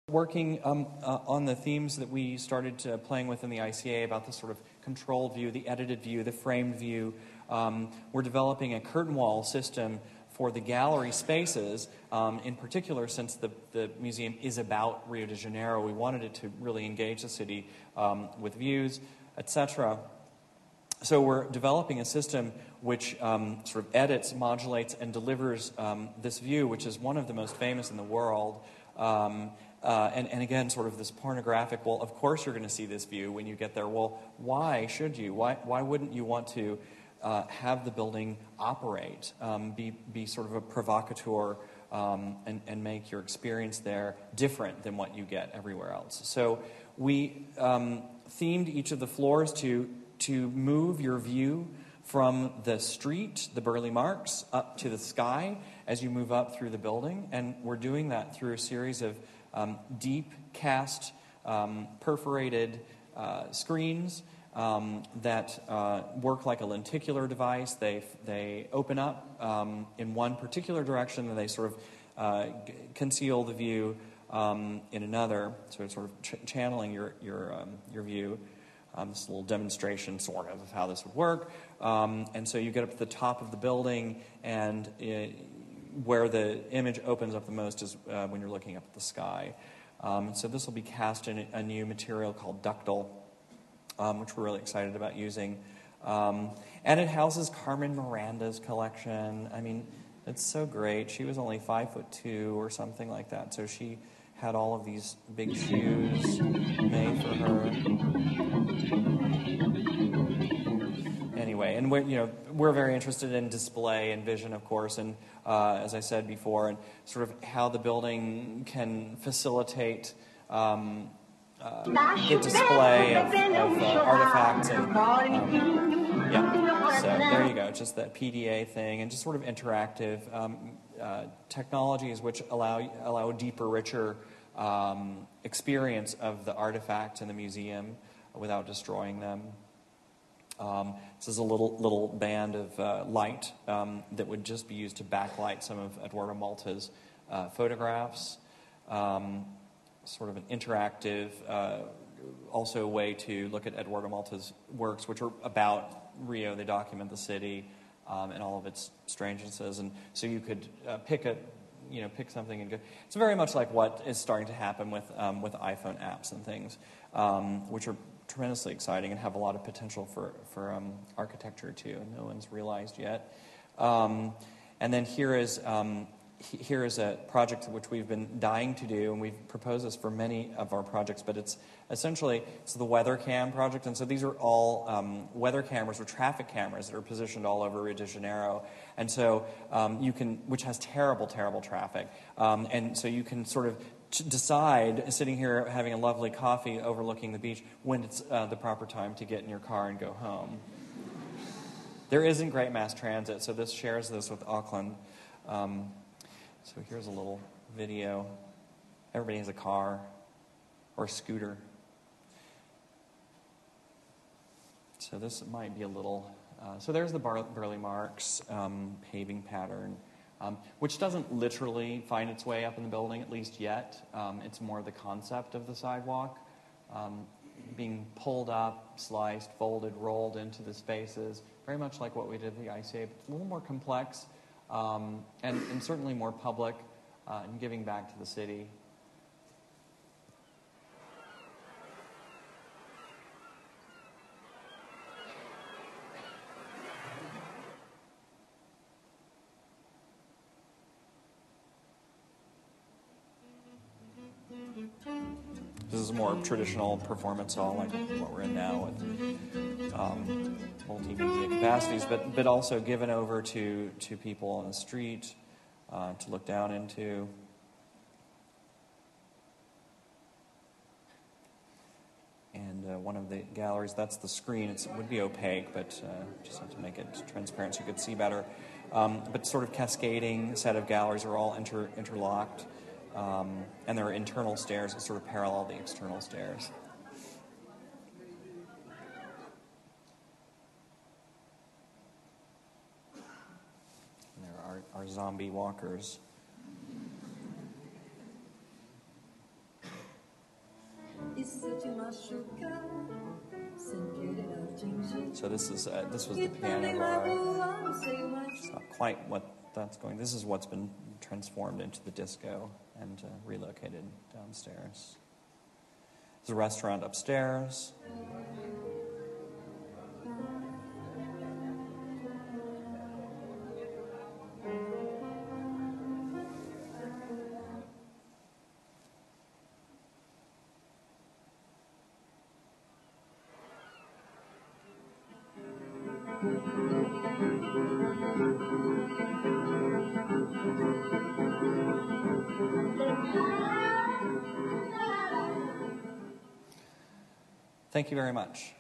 Working on the themes that we started playing with in the ICA about the sort of controlled view, the edited view, the framed view. We're developing a curtain wall system for the gallery spaces, in particular since the museum is about Rio de Janeiro. We wanted it to really engage the city with views, etc. So we're developing a system which sort of edits, modulates, and delivers this view, which is one of the most famous in the world. And again, sort of this pornographic, well, of course you're going to see this view when you get there. Well, why should you? Why wouldn't you want to have the building operate, be sort of a provocateur, and make your experience there different than what you get everywhere else? So we themed each of the floors to move your view from the street, the Burley Marks, up to the sky as you move up through the building. And we're doing that through a series of deep cast perforated screens that work like a lenticular device. They open up in one particular direction, and they sort of conceal the view in another. So it's sort of channeling your view. This is a little demonstration, sort of how this would work. And so you get up to the top of the building, and where the image opens up the most is when you're looking up at the sky. So this will be cast in a new material called ductile, which we're really excited about using. And it houses Carmen Miranda's collection. I mean, it's so great. She was only 5'2" or something like that, so she had all of these big shoes made for her. Anyway, and we're very interested in display and vision, of course, and as I said before, and sort of how the building can facilitate the display of artifacts and so there you go, just that PDA thing, and just sort of interactive technologies which allow a deeper, richer experience of the artifacts in the museum without destroying them. This is a little band of light that would just be used to backlight some of Eduardo Malta's photographs. Sort of an interactive, also a way to look at Eduardo Malta's works, which are about Rio. They document the city and all of its strangenesses, and so you could pick something and go. It's very much like what is starting to happen with iPhone apps and things, which are tremendously exciting and have a lot of potential for architecture too, and no one's realized yet. And then here is a project which we've been dying to do, and we've proposed this for many of our projects, but it's essentially the weather cam project. And so these are all weather cameras or traffic cameras that are positioned all over Rio de Janeiro. And so you can, which has terrible traffic. And so you can sort of decide, sitting here having a lovely coffee overlooking the beach, when it's the proper time to get in your car and go home. There isn't great mass transit, so this shares this with Auckland. So here's a little video. Everybody has a car or a scooter. So this might be a little... so there's the Burley Marks paving pattern, which doesn't literally find its way up in the building, at least yet. It's more the concept of the sidewalk being pulled up, sliced, folded, rolled into the spaces, very much like what we did at the ICA, but it's a little more complex. And certainly more public and giving back to the city. This is more traditional performance hall, like what we're in now, with multimedia capacities, but also given over to people on the street to look down into. And one of the galleries, that's the screen. It would be opaque, but just have to make it transparent so you could see better. But sort of cascading set of galleries are all interlocked. And there are internal stairs that sort of parallel the external stairs. And there are zombie walkers. So this was the piano bar. It's not quite what that's going. This is what's been transformed into the disco and relocated downstairs. There's a restaurant upstairs. Thank you very much.